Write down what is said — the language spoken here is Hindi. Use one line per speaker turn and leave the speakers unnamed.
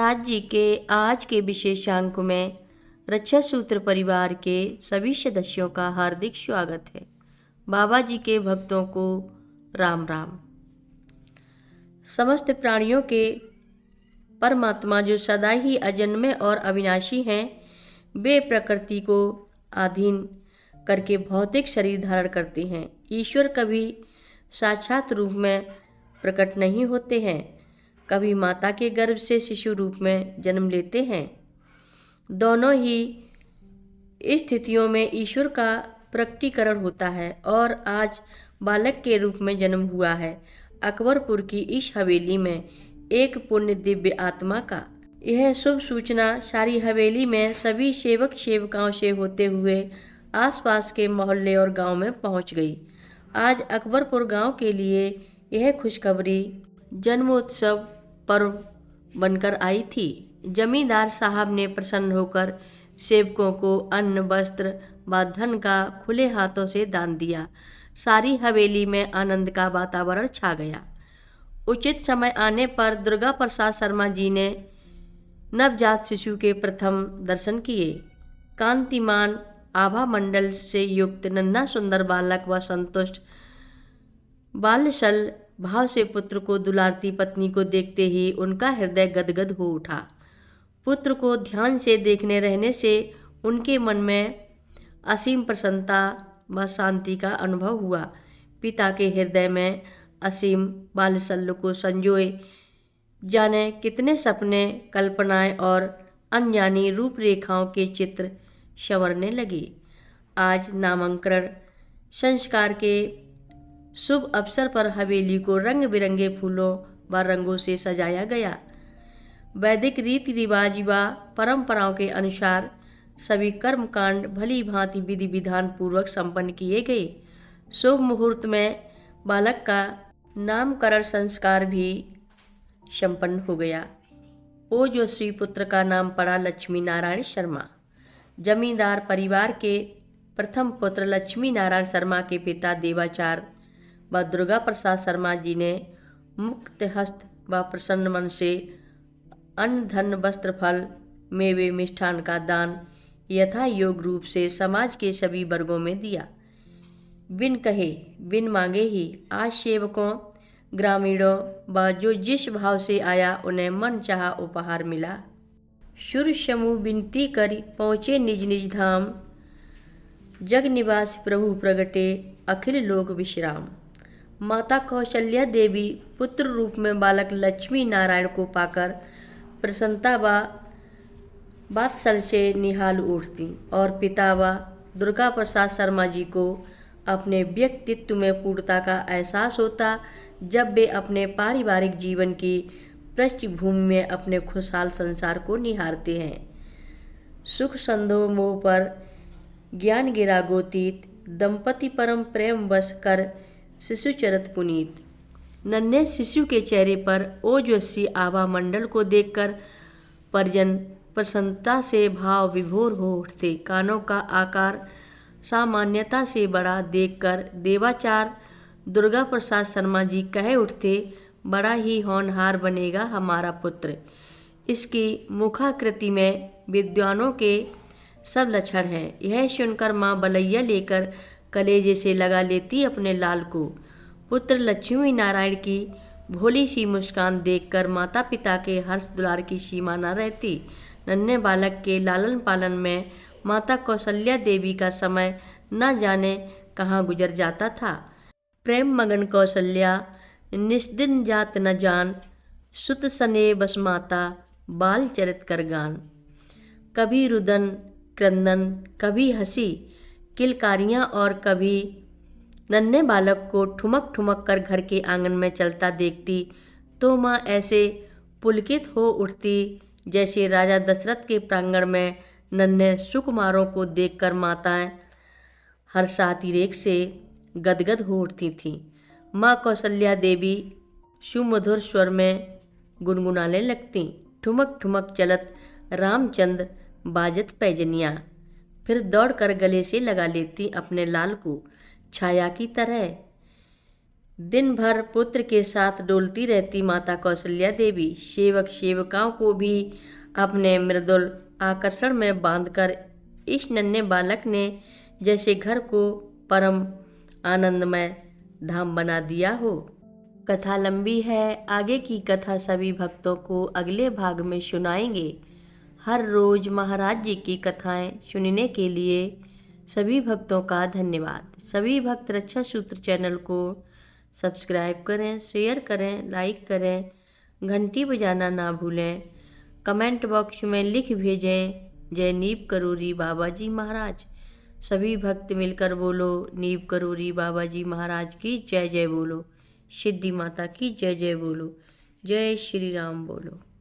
महाराज जी के आज के विशेषांक में रक्षा सूत्र परिवार के सभी सदस्यों का हार्दिक स्वागत है। बाबा जी के भक्तों को राम राम। समस्त प्राणियों के परमात्मा जो सदा ही अजन्मे और अविनाशी हैं, वे प्रकृति को अधीन करके भौतिक शरीर धारण करते हैं। ईश्वर कभी साक्षात रूप में प्रकट नहीं होते हैं, कभी माता के गर्भ से शिशु रूप में जन्म लेते हैं। दोनों ही स्थितियों में ईश्वर का प्रकटीकरण होता है और आज बालक के रूप में जन्म हुआ है अकबरपुर की इस हवेली में एक पुण्य दिव्य आत्मा का। यह शुभ सूचना सारी हवेली में सभी सेवक सेवकाओं से होते हुए आसपास के मोहल्ले और गांव में पहुंच गई। आज अकबरपुर गांव के लिए यह खुशखबरी जन्मोत्सव पर्व बनकर आई थी। जमींदार साहब ने प्रसन्न होकर सेवकों को अन्न वस्त्र व धन का खुले हाथों से दान दिया। सारी हवेली में आनंद का वातावरण छा गया। उचित समय आने पर दुर्गा प्रसाद शर्मा जी ने नवजात शिशु के प्रथम दर्शन किए। कांतिमान आभा मंडल से युक्त नन्हा सुंदर बालक व संतुष्ट बाल्यशल भाव से पुत्र को दुलारती पत्नी को देखते ही उनका हृदय गदगद हो उठा। पुत्र को ध्यान से देखने रहने से उनके मन में असीम प्रसन्नता व शांति का अनुभव हुआ। पिता के हृदय में असीम बाल्यशल्य को संजोए जाने कितने सपने, कल्पनाएं और अनजानी रूपरेखाओं के चित्र संवरने लगे। आज नामकरण संस्कार के शुभ अवसर पर हवेली को रंग बिरंगे फूलों व रंगों से सजाया गया। वैदिक रीति रिवाज व परंपराओं के अनुसार सभी कर्मकांड भली भांति विधि विधान पूर्वक संपन्न किए गए। शुभ मुहूर्त में बालक का नामकरण संस्कार भी संपन्न हो गया। ओजस्वी पुत्र का नाम पड़ा लक्ष्मी नारायण शर्मा। जमींदार परिवार के प्रथम पुत्र लक्ष्मी नारायण शर्मा के पिता देवाचार व दुर्गा प्रसाद शर्मा जी ने मुक्त हस्त व प्रसन्न मन से अन्न धन वस्त्र फल मेवे मिष्ठान का दान यथा योग रूप से समाज के सभी वर्गों में दिया। बिन कहे बिन मांगे ही आज सेवकों, ग्रामीणों व जो जिस भाव से आया उन्हें मन चाहा उपहार मिला। सुर समूह विनती कर पहुँचे निज निज धाम, जग निवास प्रभु प्रगटे अखिल लोक विश्राम। माता कौशल्या देवी पुत्र रूप में बालक लक्ष्मी नारायण को पाकर प्रसन्नता व वात्सल्य से निहाल उठती और पिता व दुर्गा प्रसाद शर्मा जी को अपने व्यक्तित्व में पूर्णता का एहसास होता जब वे अपने पारिवारिक जीवन की पृष्ठभूमि में अपने खुशहाल संसार को निहारते हैं। सुख संधो मोह पर ज्ञान गिरा गोतीत, दंपति परम प्रेम वश कर शिशु चरत पुनीत। नन्हे शिशु के चेहरे पर ओजस्वी आभा मंडल को देखकर परिजन प्रसन्नता से भाव विभोर हो उठते। कानों का आकार सामान्यता से बड़ा देखकर देवाचार दुर्गा प्रसाद शर्मा जी कह उठते, बड़ा ही होनहार बनेगा हमारा पुत्र। इसकी मुखाकृति में विद्वानों के सब लक्षण हैं। यह सुनकर माँ बलैया लेकर कलेजे से लगा लेती अपने लाल को। पुत्र लक्ष्मी नारायण की भोली सी मुस्कान देखकर माता पिता के हर्ष दुलार की सीमा न रहती। नन्हे बालक के लालन पालन में माता कौशल्या देवी का समय न जाने कहाँ गुजर जाता था। प्रेम मगन कौशल्या निस्दिन जात न जान, सुत सने बस माता बाल चरित कर गान। कभी रुदन क्रंदन, कभी हंसी किलकारियाँ और कभी नन्हे बालक को ठुमक ठुमक कर घर के आंगन में चलता देखती तो माँ ऐसे पुलकित हो उठती जैसे राजा दशरथ के प्रांगण में नन्हे सुकुमारों को देखकर माताएं हर्षातिरेक से गदगद हो उठती थीं। माँ कौशल्या देवी सुमधुर स्वर में गुनगुनाने लगती, ठुमक ठुमक चलत रामचंद्र बाजत पैजनिया। फिर दौड़कर गले से लगा लेती अपने लाल को छाया की तरह। दिन भर पुत्र के साथ डोलती रहती माता कौशल्या देवी सेवक सेवकाओं को भी अपने मृदुल आकर्षण में बांधकर इस नन्हे बालक ने जैसे घर को परम आनंदमय धाम बना दिया हो। कथा लंबी है, आगे की कथा सभी भक्तों को अगले भाग में सुनाएंगे। हर रोज महाराज जी की कथाएं सुनने के लिए सभी भक्तों का धन्यवाद। सभी भक्त रक्षा सूत्र चैनल को सब्सक्राइब करें, शेयर करें, लाइक करें, घंटी बजाना ना भूलें। कमेंट बॉक्स में लिख भेजें, जय नीव करोरी बाबा जी महाराज। सभी भक्त मिलकर बोलो, नीव करोरी बाबा जी महाराज की जय जय बोलो, सिद्धि माता की जय जय बोलो, जय श्री राम बोलो।